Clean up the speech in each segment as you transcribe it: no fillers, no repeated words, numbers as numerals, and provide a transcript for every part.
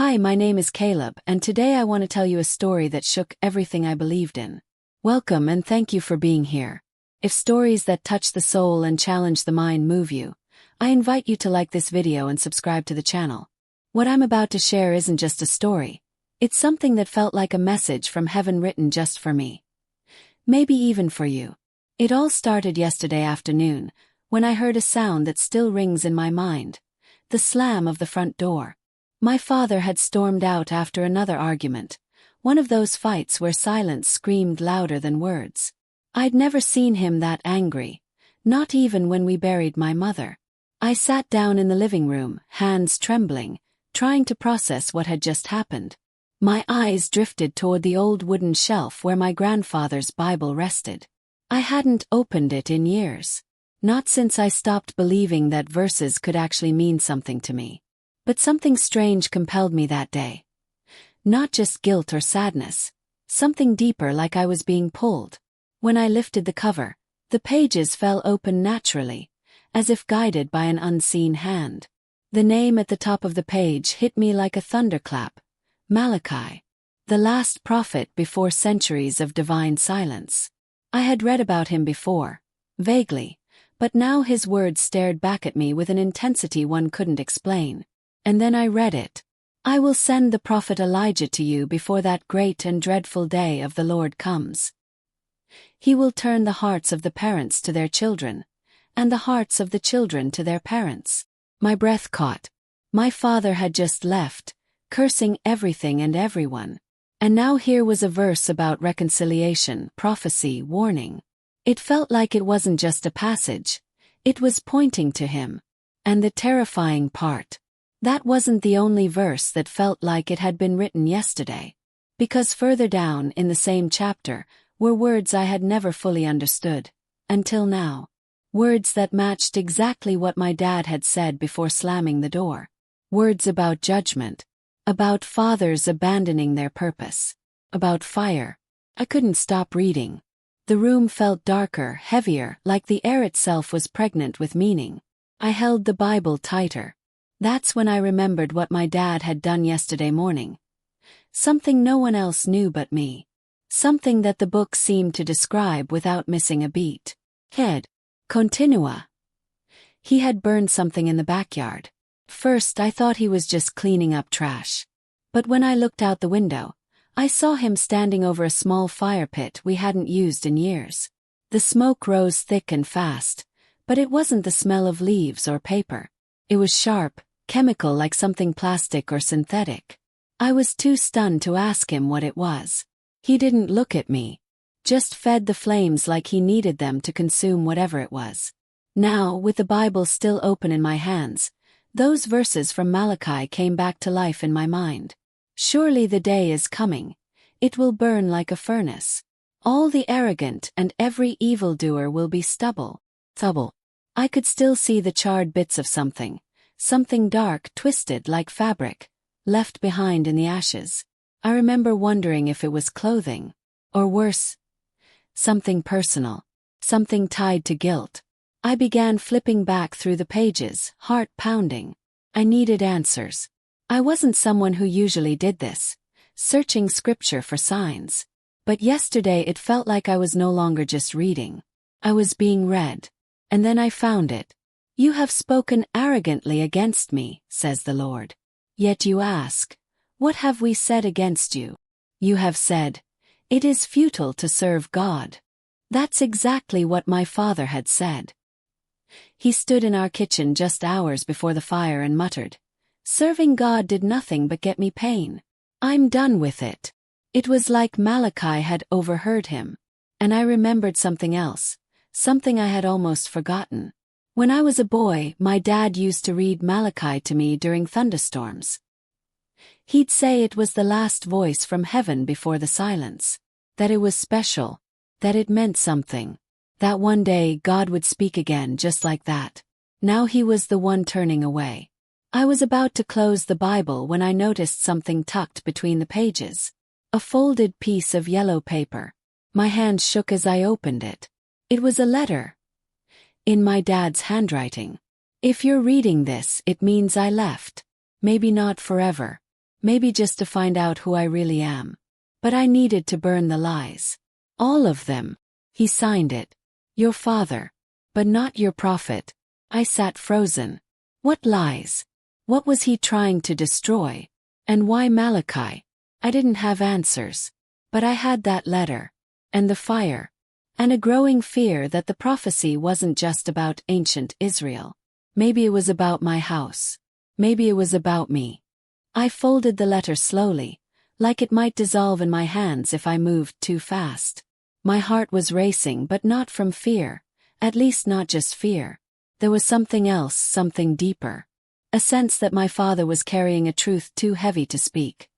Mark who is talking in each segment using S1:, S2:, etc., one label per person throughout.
S1: Hi, my name is Caleb, and today I want to tell you a story that shook everything I believed in. Welcome and thank you for being here. If stories that touch the soul and challenge the mind move you, I invite you to like this video and subscribe to the channel. What I'm about to share isn't just a story. It's something that felt like a message from heaven written just for me. Maybe even for you. It all started yesterday afternoon, when I heard a sound that still rings in my mind. The slam of the front door. My father had stormed out after another argument, one of those fights where silence screamed louder than words. I'd never seen him that angry, not even when we buried my mother. I sat down in the living room, hands trembling, trying to process what had just happened. My eyes drifted toward the old wooden shelf where my grandfather's Bible rested. I hadn't opened it in years. Not since I stopped believing that verses could actually mean something to me. But something strange compelled me that day. Not just guilt or sadness. Something deeper, like I was being pulled. When I lifted the cover, the pages fell open naturally, as if guided by an unseen hand. The name at the top of the page hit me like a thunderclap. Malachi. The last prophet before centuries of divine silence. I had read about him before, vaguely, but now his words stared back at me with an intensity one couldn't explain. And then I read it. I will send the prophet Elijah to you before that great and dreadful day of the Lord comes. He will turn the hearts of the parents to their children, and the hearts of the children to their parents. My breath caught. My father had just left, cursing everything and everyone. And now here was a verse about reconciliation, prophecy, warning. It felt like it wasn't just a passage. It was pointing to him. And the terrifying part. That wasn't the only verse that felt like it had been written yesterday. Because further down in the same chapter were words I had never fully understood. Until now. Words that matched exactly what my dad had said before slamming the door. Words about judgment. About fathers abandoning their purpose. About fire. I couldn't stop reading. The room felt darker, heavier, like the air itself was pregnant with meaning. I held the Bible tighter. That's when I remembered what my dad had done yesterday morning. Something no one else knew but me. Something that the book seemed to describe without missing a beat. Head. Continua. He had burned something in the backyard. First I thought he was just cleaning up trash. But when I looked out the window, I saw him standing over a small fire pit we hadn't used in years. The smoke rose thick and fast, but it wasn't the smell of leaves or paper. It was sharp, chemical, like something plastic or synthetic. I was too stunned to ask him what it was. He didn't look at me. Just fed the flames like he needed them to consume whatever it was. Now, with the Bible still open in my hands, those verses from Malachi came back to life in my mind. Surely the day is coming. It will burn like a furnace. All the arrogant and every evildoer will be stubble. I could still see the charred bits of something dark, twisted like fabric, left behind in the ashes. I remember wondering if it was clothing, or worse, something personal, something tied to guilt. I began flipping back through the pages, heart pounding. I needed answers. I wasn't someone who usually did this, searching scripture for signs. But yesterday it felt like I was no longer just reading. I was being read. And then I found it. You have spoken arrogantly against me, says the Lord. Yet you ask, what have we said against you? You have said, it is futile to serve God. That's exactly what my father had said. He stood in our kitchen just hours before the fire and muttered, serving God did nothing but get me pain. I'm done with it. It was like Malachi had overheard him. And I remembered something else, something I had almost forgotten. When I was a boy, my dad used to read Malachi to me during thunderstorms. He'd say it was the last voice from heaven before the silence. That it was special. That it meant something. That one day God would speak again just like that. Now he was the one turning away. I was about to close the Bible when I noticed something tucked between the pages. A folded piece of yellow paper. My hand shook as I opened it. It was a letter. In my dad's handwriting. If you're reading this, it means I left. Maybe not forever. maybe just to find out who I really am. But I needed to burn the lies. All of them. He signed it. Your father. But not your prophet. I sat frozen. What lies? What was he trying to destroy? And why Malachi? I didn't have answers. But I had that letter. And the fire. And a growing fear that the prophecy wasn't just about ancient Israel. Maybe it was about my house. Maybe it was about me. I folded the letter slowly, like it might dissolve in my hands if I moved too fast. My heart was racing, but not from fear, at least not just fear. There was something else, something deeper. A sense that my father was carrying a truth too heavy to speak.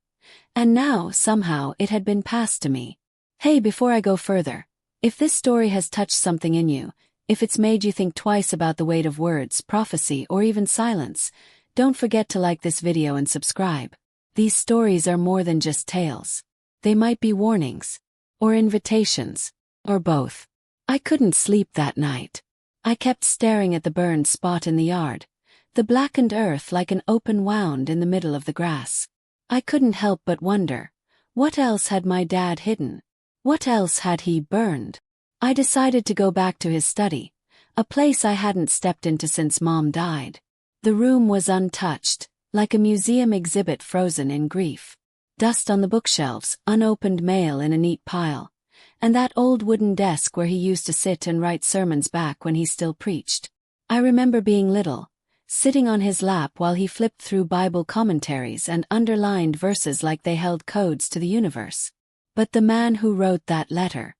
S1: And now, somehow, it had been passed to me. Hey, before I go further, if this story has touched something in you, if it's made you think twice about the weight of words, prophecy, or even silence, don't forget to like this video and subscribe. These stories are more than just tales. They might be warnings. Or invitations. Or both. I couldn't sleep that night. I kept staring at the burned spot in the yard, the blackened earth like an open wound in the middle of the grass. I couldn't help but wonder, what else had my dad hidden? What else had he burned? I decided to go back to his study, a place I hadn't stepped into since Mom died. The room was untouched, like a museum exhibit frozen in grief. Dust on the bookshelves, unopened mail in a neat pile, and that old wooden desk where he used to sit and write sermons back when he still preached. I remember being little, sitting on his lap while he flipped through Bible commentaries and underlined verses like they held codes to the universe. But the man who wrote that letter,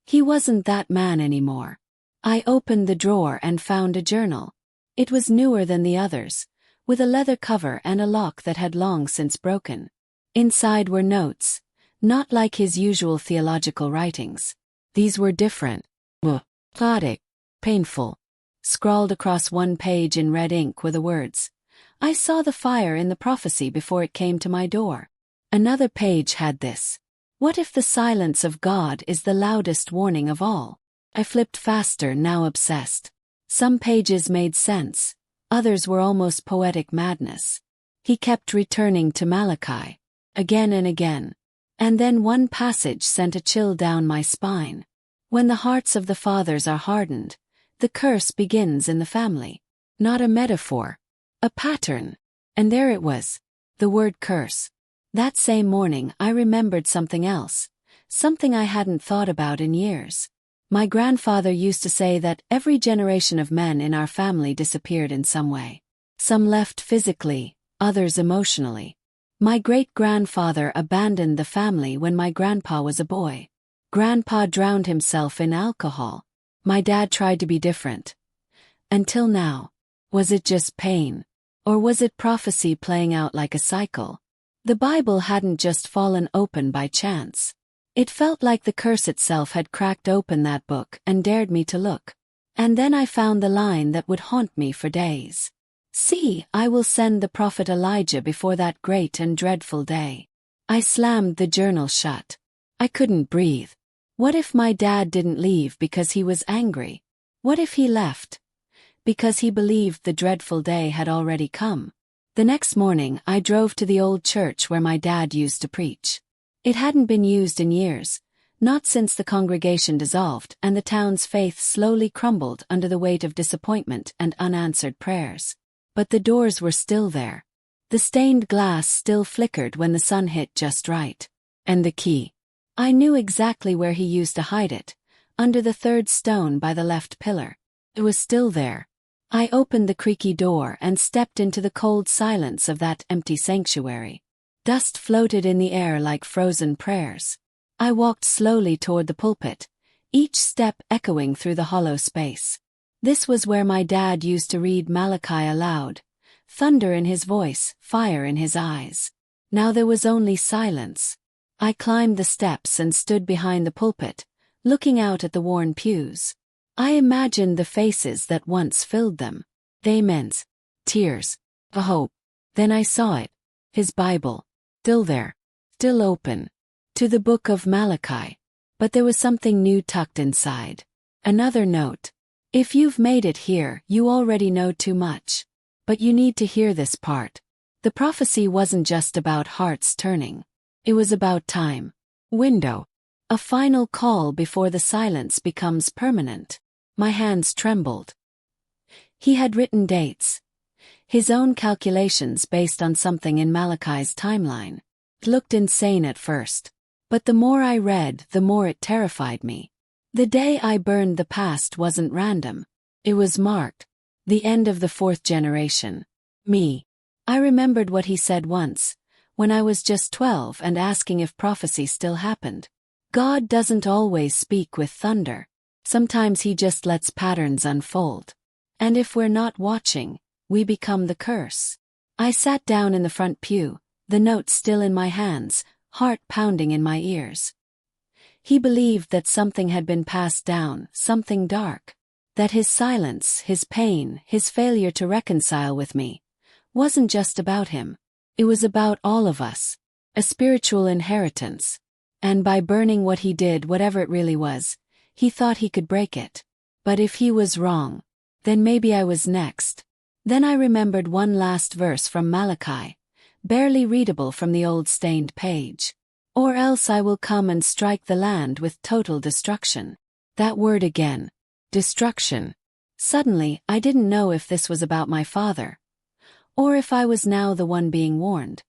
S1: he wasn't that man anymore. I opened the drawer and found a journal. It was newer than the others, with a leather cover and a lock that had long since broken. Inside were notes, not like his usual theological writings. These were different. Chaotic, painful. Scrawled across one page in red ink were the words, "I saw the fire in the prophecy before it came to my door." Another page had this, "What if the silence of God is the loudest warning of all?" I flipped faster, now obsessed. Some pages made sense, others were almost poetic madness. He kept returning to Malachi. Again and again. And then one passage sent a chill down my spine. When the hearts of the fathers are hardened, the curse begins in the family. Not a metaphor. A pattern. And there it was. The word curse. That same morning I remembered something else. Something I hadn't thought about in years. My grandfather used to say that every generation of men in our family disappeared in some way. Some left physically, others emotionally. My great-grandfather abandoned the family when my grandpa was a boy. Grandpa drowned himself in alcohol. My dad tried to be different. Until now. Was it just pain? Or was it prophecy playing out like a cycle? The Bible hadn't just fallen open by chance. It felt like the curse itself had cracked open that book and dared me to look. And then I found the line that would haunt me for days. "See, I will send the prophet Elijah before that great and dreadful day." I slammed the journal shut. I couldn't breathe. What if my dad didn't leave because he was angry? What if he left because he believed the dreadful day had already come? The next morning I drove to the old church where my dad used to preach. It hadn't been used in years, not since the congregation dissolved and the town's faith slowly crumbled under the weight of disappointment and unanswered prayers. But the doors were still there. The stained glass still flickered when the sun hit just right. And the key. I knew exactly where he used to hide it, under the third stone by the left pillar. It was still there. I opened the creaky door and stepped into the cold silence of that empty sanctuary. Dust floated in the air like frozen prayers. I walked slowly toward the pulpit, each step echoing through the hollow space. This was where my dad used to read Malachi aloud, thunder in his voice, fire in his eyes. Now there was only silence. I climbed the steps and stood behind the pulpit, looking out at the worn pews. I imagined the faces that once filled them. They meant tears, a hope. Then I saw it. His Bible. Still there. Still open. To the book of Malachi. But there was something new tucked inside. Another note. If you've made it here, you already know too much. But you need to hear this part. The prophecy wasn't just about hearts turning. It was about time. Window. A final call before the silence becomes permanent. My hands trembled. He had written dates. His own calculations based on something in Malachi's timeline. It looked insane at first. But the more I read, the more it terrified me. The day I burned the past wasn't random. It was marked. The end of the fourth generation. Me. I remembered what he said once, when I was just 12 and asking if prophecy still happened. God doesn't always speak with thunder. Sometimes he just lets patterns unfold. And if we're not watching, we become the curse. I sat down in the front pew, the note still in my hands, heart pounding in my ears. He believed that something had been passed down, something dark. That his silence, his pain, his failure to reconcile with me, wasn't just about him. It was about all of us. A spiritual inheritance. And by burning what he did, whatever it really was, he thought he could break it. But if he was wrong, then maybe I was next. Then I remembered one last verse from Malachi, barely readable from the old stained page. Or else I will come and strike the land with total destruction. That word again. Destruction. Suddenly, I didn't know if this was about my father, or if I was now the one being warned.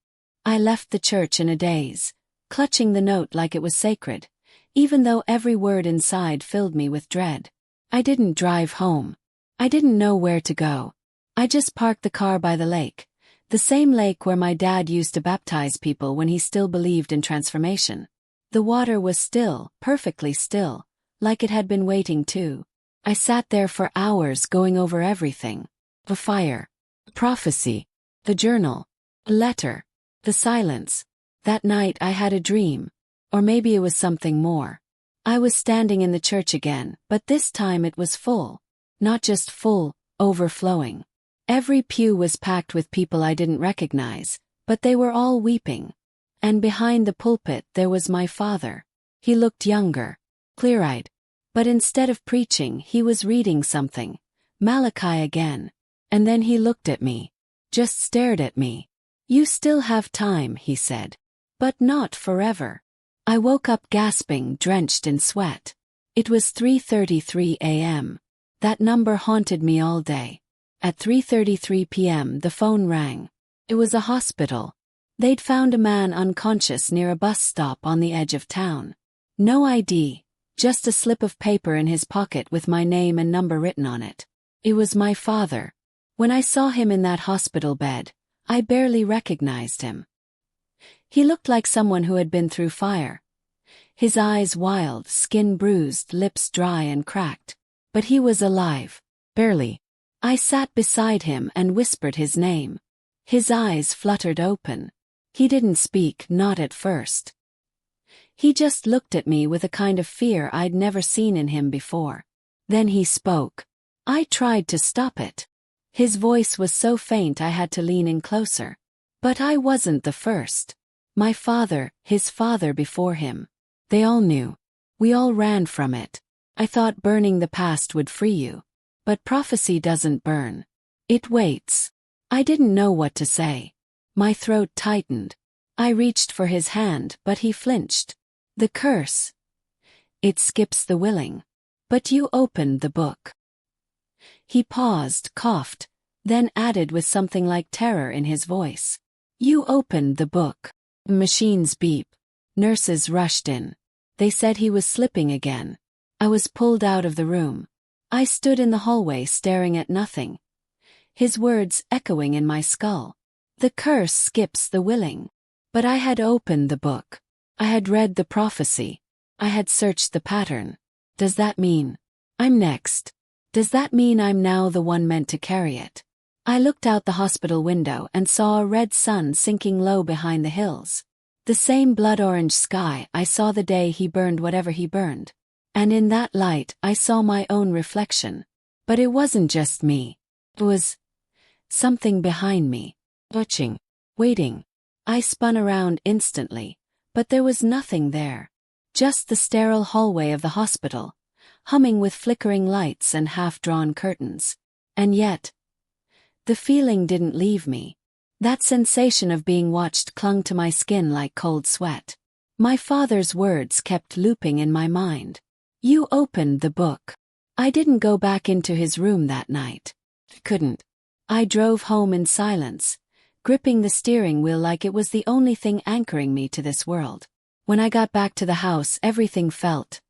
S1: I left the church in a daze, clutching the note like it was sacred, even though every word inside filled me with dread. I didn't drive home. I didn't know where to go. I just parked the car by the lake, the same lake where my dad used to baptize people when he still believed in transformation. The water was still, perfectly still, like it had been waiting too. I sat there for hours going over everything. The fire. Prophecy. The journal. The letter. The silence. That night I had a dream. Or maybe it was something more. I was standing in the church again, but this time it was full. Not just full, overflowing. Every pew was packed with people I didn't recognize, but they were all weeping. And behind the pulpit there was my father. He looked younger, clear-eyed. But instead of preaching, he was reading something. Malachi again. And then he looked at me. Just stared at me. You still have time, he said. But not forever. I woke up gasping, drenched in sweat. It was 3:33 a.m. That number haunted me all day. At 3:33 p.m. the phone rang. It was a hospital. They'd found a man unconscious near a bus stop on the edge of town. No ID. Just a slip of paper in his pocket with my name and number written on it. It was my father. When I saw him in that hospital bed, I barely recognized him. He looked like someone who had been through fire. His eyes wild, skin bruised, lips dry and cracked. But he was alive. Barely. I sat beside him and whispered his name. His eyes fluttered open. He didn't speak, not at first. He just looked at me with a kind of fear I'd never seen in him before. Then he spoke. I tried to stop it. His voice was so faint I had to lean in closer. But I wasn't the first. My father, his father before him. They all knew. We all ran from it. I thought burning the past would free you. But prophecy doesn't burn. It waits. I didn't know what to say. My throat tightened. I reached for his hand, but he flinched. The curse. It skips the willing. But you opened the book. He paused, coughed, then added with something like terror in his voice. You opened the book. Machines beep. Nurses rushed in. They said he was slipping again. I was pulled out of the room. I stood in the hallway staring at nothing. His words echoing in my skull. The curse skips the willing. But I had opened the book. I had read the prophecy. I had searched the pattern. Does that mean I'm next? Does that mean I'm now the one meant to carry it? I looked out the hospital window and saw a red sun sinking low behind the hills. The same blood-orange sky I saw the day he burned whatever he burned. And in that light I saw my own reflection. But it wasn't just me. It was something behind me. Watching. Waiting. I spun around instantly. But there was nothing there. Just the sterile hallway of the hospital, humming with flickering lights and half-drawn curtains. And yet, the feeling didn't leave me. That sensation of being watched clung to my skin like cold sweat. My father's words kept looping in my mind. You opened the book. I didn't go back into his room that night. Couldn't. I drove home in silence, gripping the steering wheel like it was the only thing anchoring me to this world. When I got back to the house, everything felt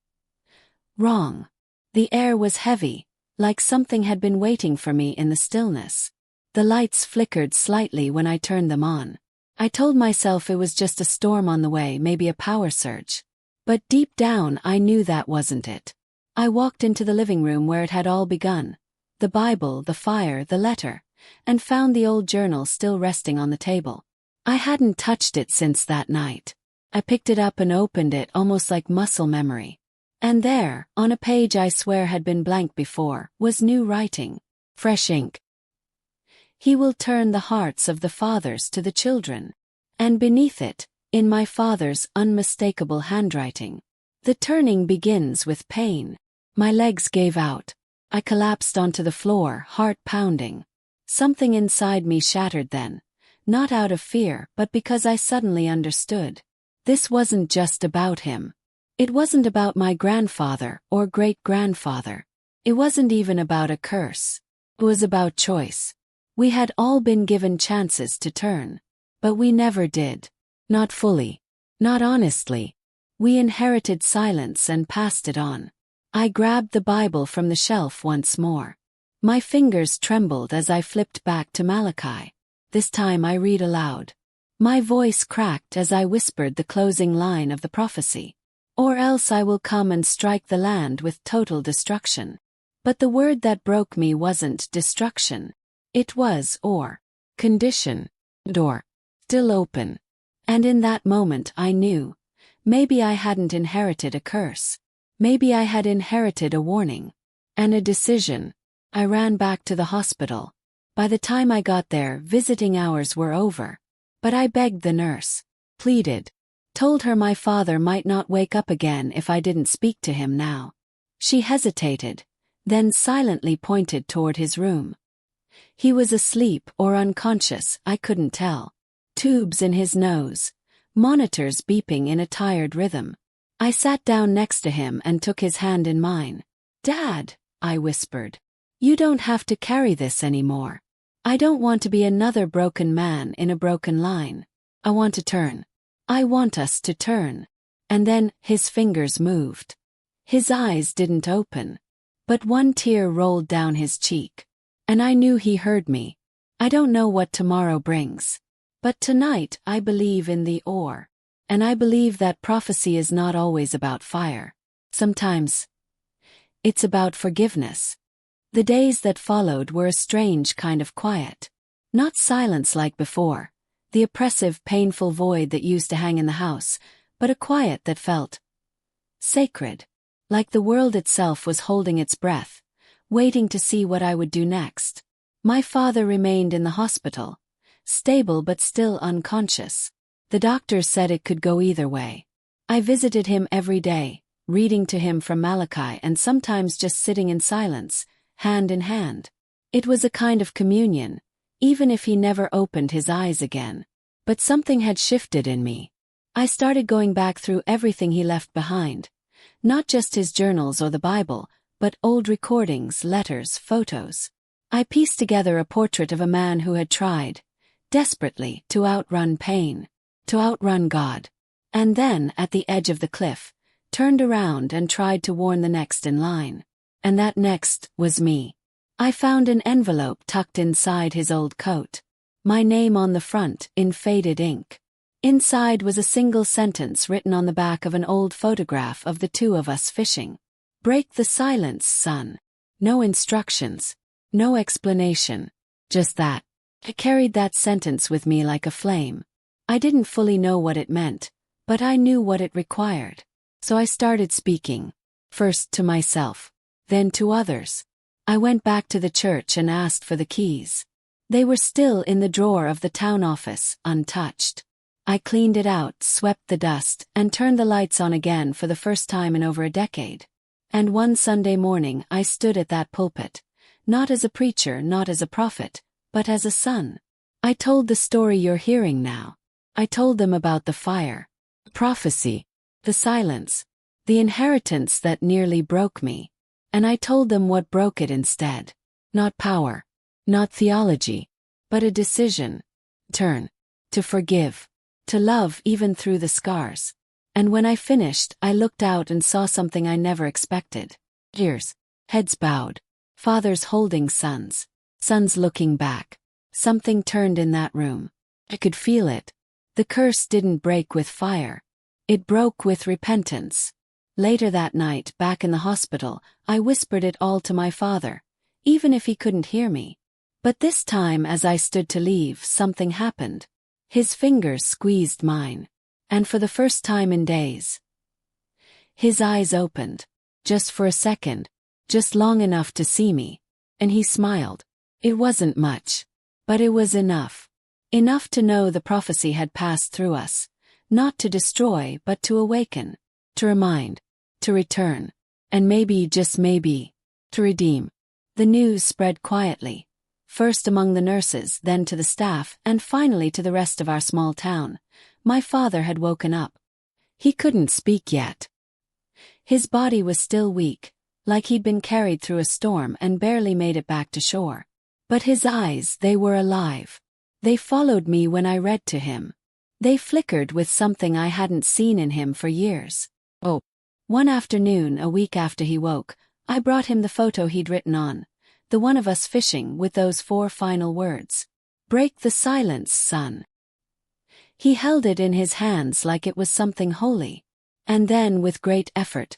S1: wrong. The air was heavy, like something had been waiting for me in the stillness. The lights flickered slightly when I turned them on. I told myself it was just a storm on the way, maybe a power surge. But deep down I knew that wasn't it. I walked into the living room where it had all begun. The Bible, the fire, the letter, and found the old journal still resting on the table. I hadn't touched it since that night. I picked it up and opened it almost like muscle memory. And there, on a page I swear had been blank before, was new writing. Fresh ink. He will turn the hearts of the fathers to the children. And beneath it, in my father's unmistakable handwriting, the turning begins with pain. My legs gave out. I collapsed onto the floor, heart pounding. Something inside me shattered then, not out of fear but because I suddenly understood. This wasn't just about him. It wasn't about my grandfather or great-grandfather. It wasn't even about a curse. It was about choice. We had all been given chances to turn. But we never did. Not fully. Not honestly. We inherited silence and passed it on. I grabbed the Bible from the shelf once more. My fingers trembled as I flipped back to Malachi. This time I read aloud. My voice cracked as I whispered the closing line of the prophecy. Or else I will come and strike the land with total destruction. But the word that broke me wasn't destruction. It was or. Condition. Door. Still open. And in that moment I knew. Maybe I hadn't inherited a curse. Maybe I had inherited a warning. And a decision. I ran back to the hospital. By the time I got there, visiting hours were over. But I begged the nurse. Pleaded. Told her my father might not wake up again if I didn't speak to him now. She hesitated. Then silently pointed toward his room. He was asleep or unconscious, I couldn't tell. Tubes in his nose. Monitors beeping in a tired rhythm. I sat down next to him and took his hand in mine. Dad, I whispered. You don't have to carry this anymore. I don't want to be another broken man in a broken line. I want to turn. I want us to turn. And then, his fingers moved. His eyes didn't open. But one tear rolled down his cheek. And I knew he heard me. I don't know what tomorrow brings. But tonight I believe in the or. And I believe that prophecy is not always about fire. Sometimes it's about forgiveness. The days that followed were a strange kind of quiet. Not silence like before, the oppressive, painful void that used to hang in the house, but a quiet that felt sacred. Like the world itself was holding its breath, waiting to see what I would do next. My father remained in the hospital, stable but still unconscious. The doctors said it could go either way. I visited him every day, reading to him from Malachi and sometimes just sitting in silence, hand in hand. It was a kind of communion, even if he never opened his eyes again. But something had shifted in me. I started going back through everything he left behind. Not just his journals or the Bible, but old recordings, letters, photos. I pieced together a portrait of a man who had tried, desperately, to outrun pain, to outrun God. And then, at the edge of the cliff, turned around and tried to warn the next in line. And that next was me. I found an envelope tucked inside his old coat. My name on the front, in faded ink. Inside was a single sentence written on the back of an old photograph of the two of us fishing. Break the silence, son. No instructions. No explanation. Just that. I carried that sentence with me like a flame. I didn't fully know what it meant, but I knew what it required. So I started speaking. First to myself. Then to others. I went back to the church and asked for the keys. They were still in the drawer of the town office, untouched. I cleaned it out, swept the dust, and turned the lights on again for the first time in over a decade. And one Sunday morning I stood at that pulpit, not as a preacher, not as a prophet, but as a son. I told the story you're hearing now. I told them about the fire, prophecy, the silence, the inheritance that nearly broke me. And I told them what broke it instead. Not power, not theology, but a decision. Turn. To forgive. To love even through the scars. And when I finished, I looked out and saw something I never expected. Ears. Heads bowed. Fathers holding sons. Sons looking back. Something turned in that room. I could feel it. The curse didn't break with fire. It broke with repentance. Later that night, back in the hospital, I whispered it all to my father, even if he couldn't hear me. But this time, as I stood to leave, something happened. His fingers squeezed mine. And for the first time in days, his eyes opened. Just for a second. Just long enough to see me. And he smiled. It wasn't much. But it was enough. Enough to know the prophecy had passed through us. Not to destroy, but to awaken. To remind. To return. And maybe, just maybe, to redeem. The news spread quietly. First among the nurses, then to the staff, and finally to the rest of our small town. My father had woken up. He couldn't speak yet. His body was still weak, like he'd been carried through a storm and barely made it back to shore. But his eyes, they were alive. They followed me when I read to him. They flickered with something I hadn't seen in him for years. Oh. One afternoon, a week after he woke, I brought him the photo he'd written on. The one of us fishing with those 4 final words. Break the silence, son. He held it in his hands like it was something holy. And then, with great effort,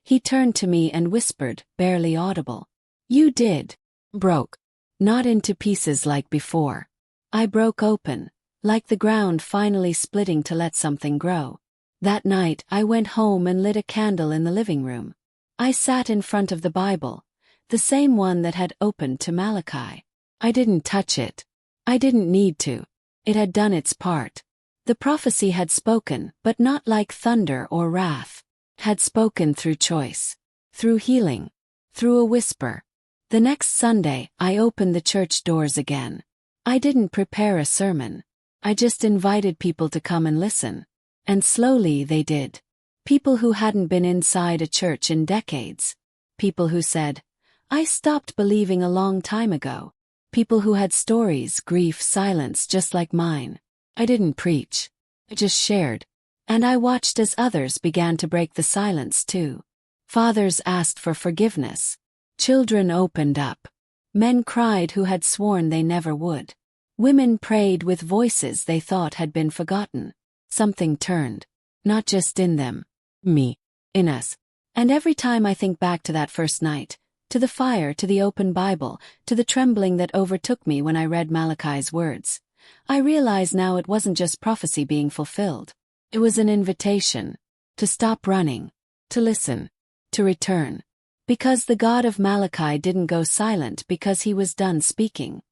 S1: he turned to me and whispered, barely audible. You did. Broke. Not into pieces like before. I broke open, like the ground finally splitting to let something grow. That night, I went home and lit a candle in the living room. I sat in front of the Bible, the same one that had opened to Malachi. I didn't touch it. I didn't need to. It had done its part. The prophecy had spoken, but not like thunder or wrath. Had spoken through choice. Through healing. Through a whisper. The next Sunday, I opened the church doors again. I didn't prepare a sermon. I just invited people to come and listen. And slowly they did. People who hadn't been inside a church in decades. People who said, I stopped believing a long time ago. People who had stories, grief, silence just like mine. I didn't preach. I just shared. And I watched as others began to break the silence too. Fathers asked for forgiveness. Children opened up. Men cried who had sworn they never would. Women prayed with voices they thought had been forgotten. Something turned. Not just in them. Me. In us. And every time I think back to that first night, to the fire, to the open Bible, to the trembling that overtook me when I read Malachi's words, I realize now it wasn't just prophecy being fulfilled. It was an invitation. To stop running. To listen. To return. Because the God of Malachi didn't go silent because he was done speaking.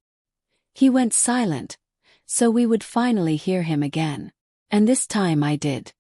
S1: He went silent, so we would finally hear him again. And this time I did.